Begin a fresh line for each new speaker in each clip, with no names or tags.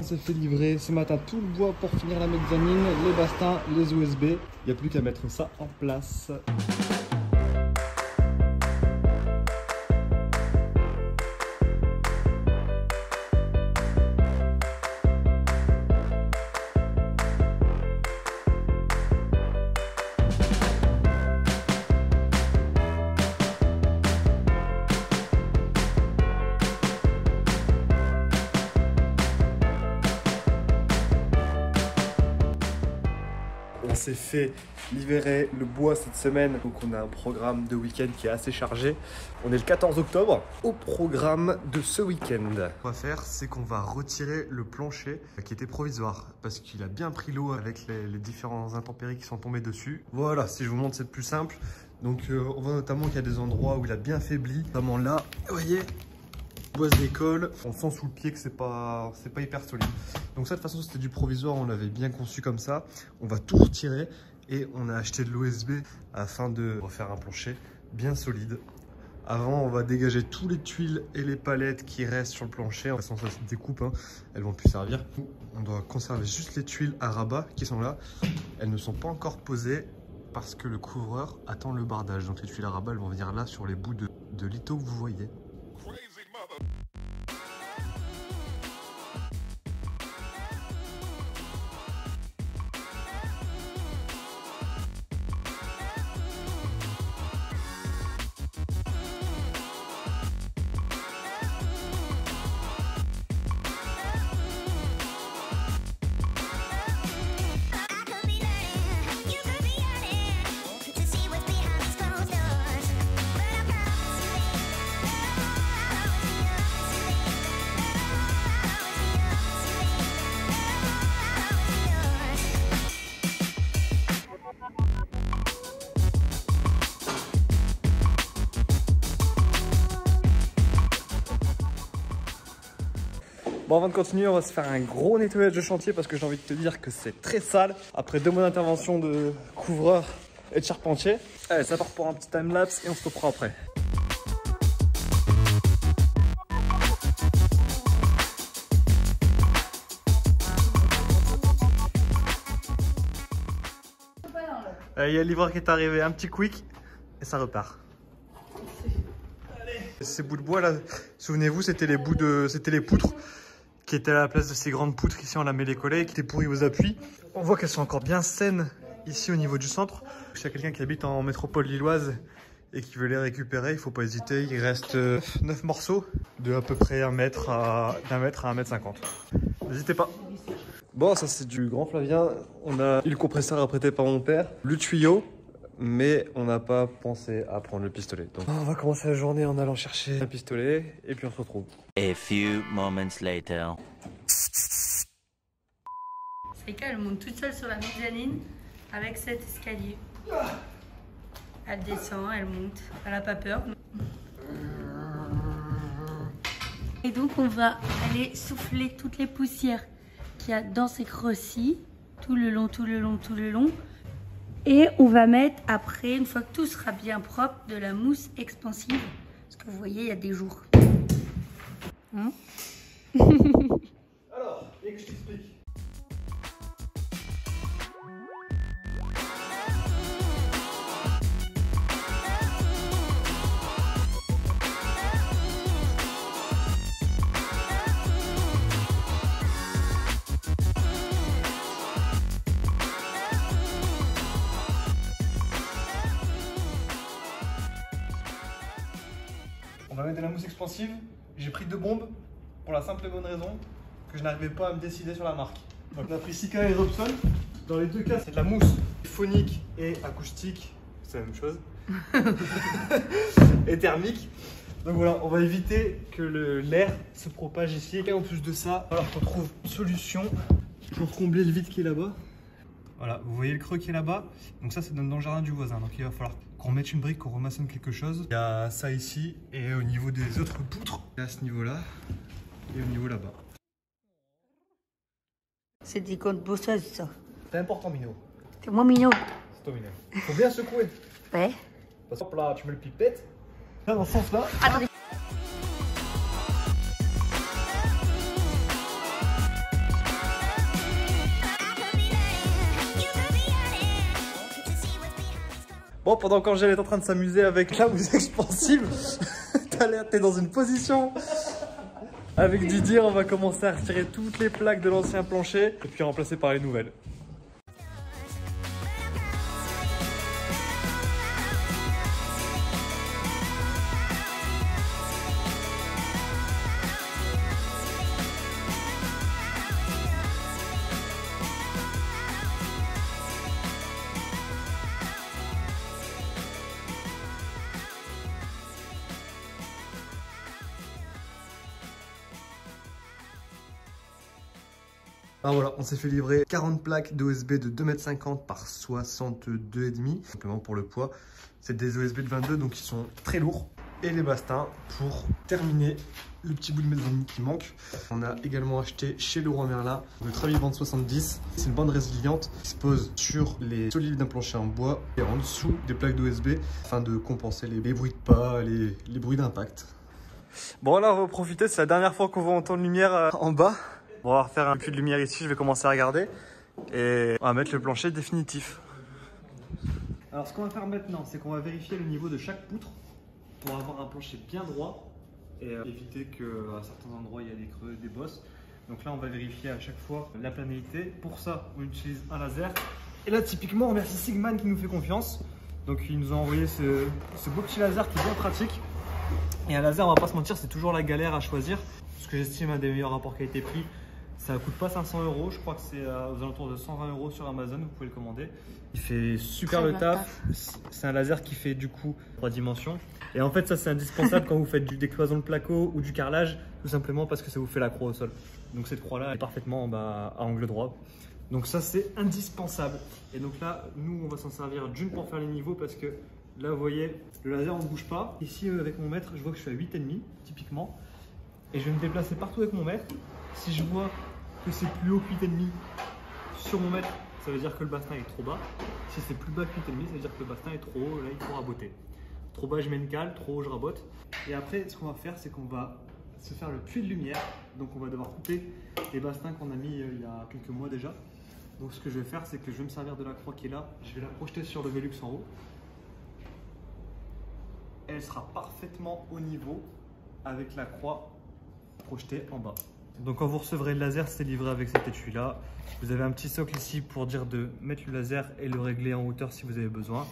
s'est fait livrer ce matin tout le bois pour finir la mezzanine, les bastins, les USB. Il n'y a plus qu'à mettre ça en place. On s'est fait livrer le bois cette semaine, donc on a un programme de week-end qui est assez chargé. On est le 14 octobre. Au programme de ce week-end, ce qu'on va faire, c'est qu'on va retirer le plancher qui était provisoire parce qu'il a bien pris l'eau avec les différents intempéries qui sont tombés dessus. Voilà, si je vous montre, c'est plus simple. Donc on voit notamment qu'il y a des endroits où il a bien faibli, notamment là, vous voyez, boise d'école, on sent sous le pied que c'est pas hyper solide. Donc ça, de toute façon, c'était du provisoire, on l'avait bien conçu comme ça. On va tout retirer et on a acheté de l'OSB afin de refaire un plancher bien solide. Avant, on va dégager tous les tuiles et les palettes qui restent sur le plancher. De toute façon, ça se découpe, hein. Elles vont plus servir. On doit conserver juste les tuiles à rabat qui sont là. Elles ne sont pas encore posées parce que le couvreur attend le bardage. Donc les tuiles à rabat, elles vont venir là sur les bouts de litho que vous voyez. Bon, avant de continuer, on va se faire un gros nettoyage de chantier parce que j'ai envie de te dire que c'est très sale. Après 2 mois d'intervention de couvreur et de charpentier. Allez, ça part pour un petit time-lapse et on se reprend après. Il y a le livreur qui est arrivé, un petit quick et ça repart. Allez. Ces bouts de bois là, souvenez-vous, c'était les poutres qui étaient à la place de ces grandes poutres. Ici on la met les collets qui étaient pourries aux appuis. On voit qu'elles sont encore bien saines ici au niveau du centre. S'il y a quelqu'un qui habite en métropole lilloise et qui veut les récupérer, il ne faut pas hésiter. Il reste 9 morceaux de à peu près 1 mètre à 1 mètre à 1,50 m. N'hésitez pas. Bon, ça c'est du grand Flavien. On a eu le compresseur apprêté par mon père, le tuyau, mais on n'a pas pensé à prendre le pistolet. Donc on va commencer la journée en allant chercher un pistolet et puis on se retrouve.
A few moments later.
Saïka, elle monte toute seule sur la mezzanine avec cet escalier. Elle descend, elle monte, elle n'a pas peur. Et donc on va aller souffler toutes les poussières qu'il y a dans ces creux-ci, tout le long, tout le long, tout le long. Et on va mettre après, une fois que tout sera bien propre, de la mousse expansive. Parce que vous voyez, il y a des jours. Hein?
Alors, et que je t'explique. On va mettre de la mousse expansive. J'ai pris 2 bombes pour la simple et bonne raison que je n'arrivais pas à me décider sur la marque. Donc on a pris Sika et Robson. Dans les 2 cas, c'est de la mousse phonique et acoustique. C'est la même chose. Et thermique. Donc voilà, on va éviter que l'air se propage ici. Et en plus de ça, alors qu'on trouve une solution pour combler le vide qui est là-bas. Voilà, vous voyez le creux qui est là-bas. Donc ça, c'est dans le jardin du voisin. Donc il va falloir qu'on remette une brique, qu'on remaçonne quelque chose. Il y a ça ici et au niveau des autres poutres, à ce niveau-là et au niveau là-bas.
C'est des comptes bosseuses, ça.
C'est important, Mino.
C'est moi, Mino.
C'est toi, Mino. Faut bien secouer.
Ouais.
Parce que là, tu mets le pipette. Là, dans ce sens-là.
Attendez.
Bon, pendant qu'Angèle est en train de s'amuser avec la mousse expansive, t'es dans une position. Avec Didier, on va commencer à retirer toutes les plaques de l'ancien plancher et puis remplacer par les nouvelles. Alors voilà, on s'est fait livrer 40 plaques d'OSB de 2,50 m par 62,5 simplement pour le poids. C'est des OSB de 22, donc ils sont très lourds. Et les bastings pour terminer le petit bout de mezzanine qui manque. On a également acheté chez Leroy Merlin le Traviband 70. C'est une bande résiliente qui se pose sur les solives d'un plancher en bois et en dessous des plaques d'OSB afin de compenser les bruits de pas, les bruits d'impact. Bon là on va profiter, c'est la dernière fois qu'on va entendre lumière en bas. On va refaire un peu de lumière ici, je vais commencer à regarder et on va mettre le plancher définitif. Alors ce qu'on va faire maintenant, c'est qu'on va vérifier le niveau de chaque poutre pour avoir un plancher bien droit et éviter qu'à certains endroits il y a des creux, des bosses. Donc là on va vérifier à chaque fois la planarité. Pour ça on utilise un laser. Et là typiquement on remercie Sigman qui nous fait confiance. Donc il nous a envoyé ce beau petit laser qui est bien pratique. Et un laser, on va pas se mentir, c'est toujours la galère à choisir. Ce que j'estime un des meilleurs rapports qualité-prix. Ça coûte pas 500 €, je crois que c'est aux alentours de 120 € sur Amazon, vous pouvez le commander. Il fait super le taf, c'est un laser qui fait du coup 3 dimensions. Et en fait ça c'est indispensable quand vous faites des cloisons de placo ou du carrelage, tout simplement parce que ça vous fait la croix au sol. Donc cette croix là est parfaitement à angle droit. Donc ça c'est indispensable. Et donc là, nous on va s'en servir d'une pour faire les niveaux parce que là vous voyez, le laser on ne bouge pas. Ici avec mon mètre, je vois que je suis à 8,5 typiquement. Et je vais me déplacer partout avec mon mètre. Si je vois que c'est plus haut que 8,5 sur mon mètre, ça veut dire que le bastin est trop bas. Si c'est plus bas que 8,5, ça veut dire que le bastin est trop haut, là il faut raboter. Trop bas je mets une cale, trop haut je rabote. Et après ce qu'on va faire, c'est qu'on va se faire le puits de lumière. Donc on va devoir couper les bastings qu'on a mis il y a quelques mois déjà. Donc ce que je vais faire, c'est que je vais me servir de la croix qui est là. Je vais la projeter sur le Velux en haut. Elle sera parfaitement au niveau avec la croix projetée en bas. Donc quand vous recevrez le laser, c'est livré avec cet étui là. Vous avez un petit socle ici pour dire de mettre le laser et le régler en hauteur si vous avez besoin.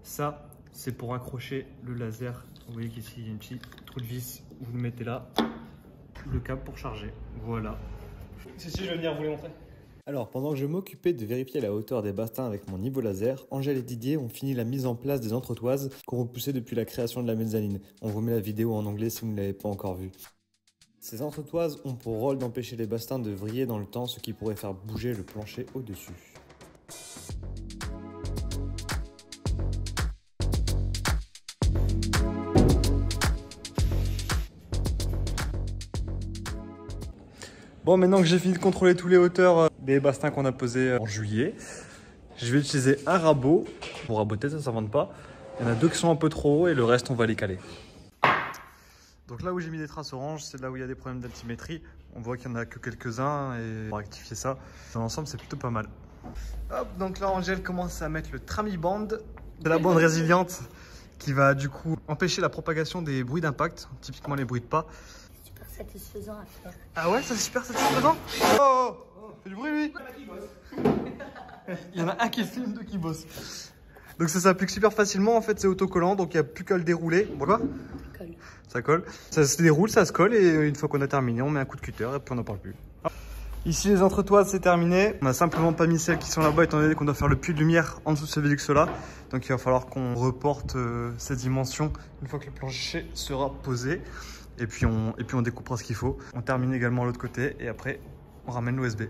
Ça, c'est pour accrocher le laser. Vous voyez qu'ici il y a un petit trou de vis. Vous le mettez là, le câble pour charger. Voilà. Si, je vais venir vous les montrer. Alors, pendant que je m'occupais de vérifier la hauteur des bastings avec mon niveau laser, Angèle et Didier ont fini la mise en place des entretoises qu'on repoussait depuis la création de la mezzanine. On vous met la vidéo en anglais si vous ne l'avez pas encore vue. Ces entretoises ont pour rôle d'empêcher les bastings de vriller dans le temps, ce qui pourrait faire bouger le plancher au-dessus. Bon, maintenant que j'ai fini de contrôler toutes les hauteurs des bastings qu'on a posés en juillet, je vais utiliser un rabot pour raboter, ça ne s'invente pas. Il y en a 2 qui sont un peu trop hauts et le reste on va les caler. Donc là où j'ai mis des traces oranges, c'est là où il y a des problèmes d'altimétrie. On voit qu'il n'y en a que quelques-uns et on va rectifier ça. Dans l'ensemble, c'est plutôt pas mal. Hop, donc là, Angèle commence à mettre le Tramiband. C'est la bande résiliente qui va du coup empêcher la propagation des bruits d'impact, typiquement les bruits de pas.
Super satisfaisant à faire.
Ah ouais, ça c'est super satisfaisant. Oh, fais du bruit lui. Il y en a un qui filme, 2 qui bossent. Donc ça s'applique super facilement, en fait c'est autocollant, donc il n'y a plus qu'à le dérouler. Bon quoi ? Ça colle. Ça se déroule, ça se colle et une fois qu'on a terminé, on met un coup de cutter et puis on n'en parle plus. Ici les entretoises c'est terminé. On n'a simplement pas mis celles qui sont là-bas étant donné qu'on doit faire le puits de lumière en dessous de ce Velux là. Donc il va falloir qu'on reporte ces dimensions une fois que le plancher sera posé. Et puis on découpera ce qu'il faut. On termine également l'autre côté et après on ramène l'OSB.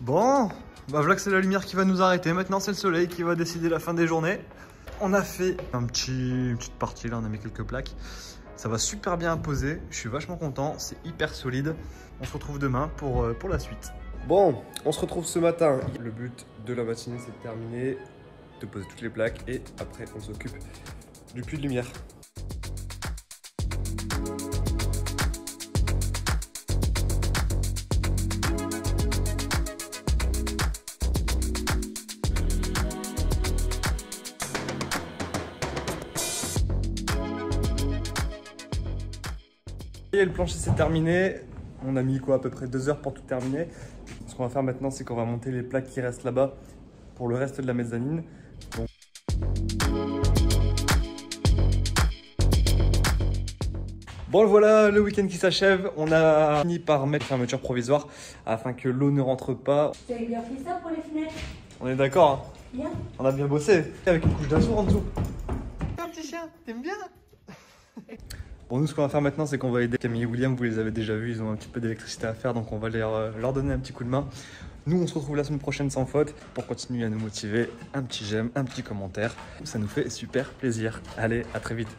Bon, bah voilà que c'est la lumière qui va nous arrêter. Maintenant, c'est le soleil qui va décider la fin des journées. On a fait une petite partie, là, on a mis quelques plaques. Ça va super bien poser, je suis vachement content, c'est hyper solide. On se retrouve demain pour la suite. Bon, on se retrouve ce matin. Le but de la matinée, c'est de terminer, de poser toutes les plaques et après, on s'occupe du puits de lumière. Et le plancher c'est terminé, on a mis quoi à peu près 2 heures pour tout terminer. Ce qu'on va faire maintenant c'est qu'on va monter les plaques qui restent là-bas pour le reste de la mezzanine. Donc... Bon voilà le week-end qui s'achève, on a fini par mettre fermeture provisoire afin que l'eau ne rentre pas.
Vous avez bien fait ça pour les fenêtres?
On est d'accord hein?
Bien.
On a bien bossé avec une couche d'azur en dessous. Un petit chien, t'aimes bien? Bon, nous, ce qu'on va faire maintenant, c'est qu'on va aider Camille et William. Vous les avez déjà vus, ils ont un petit peu d'électricité à faire, donc on va leur donner un petit coup de main. Nous, on se retrouve la semaine prochaine sans faute pour continuer à nous motiver. Un petit j'aime, un petit commentaire, ça nous fait super plaisir. Allez, à très vite.